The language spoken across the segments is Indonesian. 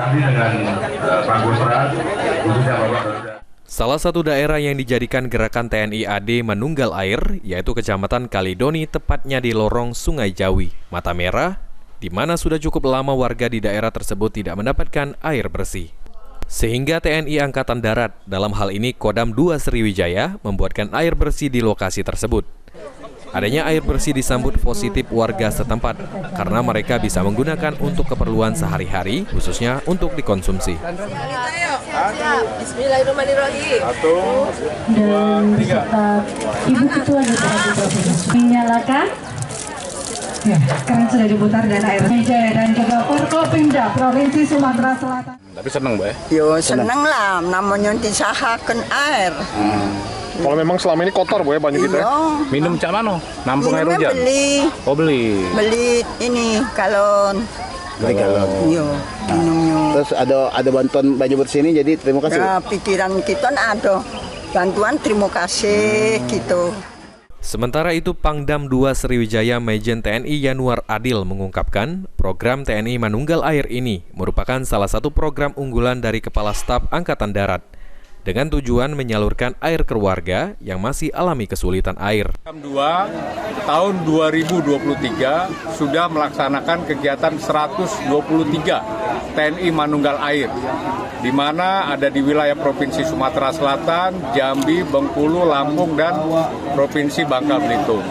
Kami dengan Pangkostrat, khususnya Bapak. Salah satu daerah yang dijadikan gerakan TNI AD menunggal air, yaitu Kecamatan Kalidoni, tepatnya di lorong Sungai Jawi, Mata Merah, di mana sudah cukup lama warga di daerah tersebut tidak mendapatkan air bersih. Sehingga TNI Angkatan Darat, dalam hal ini Kodam 2 Sriwijaya, membuatkan air bersih di lokasi tersebut. Adanya air bersih disambut positif warga setempat, karena mereka bisa menggunakan untuk keperluan sehari-hari, khususnya untuk dikonsumsi. Bismillahirrahmanirrahim. Dan beserta Ibu Ketua DPRD Provinsi menyalakan. Ya, sekarang sudah diputar dan air Sriwijaya dan juga Forkopimda Provinsi Sumatera Selatan. Tapi seneng, Mbak ya? Yo seneng lah, namanya disahakan air. Kalau memang selama ini kotor, Bu ya, banyak gitu ya? Minum cak mana? Nampung air hujan? Beli. Oh, beli? Beli ini galon. Beli galon. Iya, minumnya. Terus ada bantuan baju bersih ini, jadi terima kasih. Ya, pikiran kita ada bantuan, terima kasih gitu. Sementara itu, Pangdam 2 Sriwijaya Majen TNI Yanuar Adil mengungkapkan program TNI Manunggal Air ini merupakan salah satu program unggulan dari Kepala Staf Angkatan Darat dengan tujuan menyalurkan air ke warga yang masih alami kesulitan air. Pangdam 2 tahun 2023 sudah melaksanakan kegiatan 123 TNI Manunggal Air, di mana ada di wilayah Provinsi Sumatera Selatan, Jambi, Bengkulu, Lampung, dan Provinsi Bangka Belitung.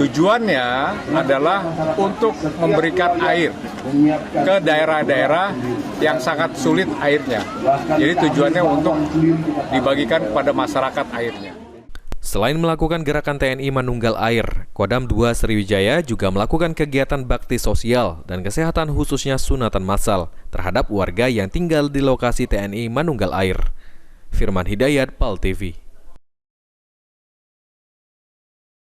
Tujuannya adalah untuk memberikan air ke daerah-daerah yang sangat sulit airnya. Jadi tujuannya untuk dibagikan kepada masyarakat airnya. Selain melakukan gerakan TNI Manunggal Air, Kodam 2 Sriwijaya juga melakukan kegiatan bakti sosial dan kesehatan khususnya sunatan massal terhadap warga yang tinggal di lokasi TNI Manunggal Air. Firman Hidayat, PAL TV.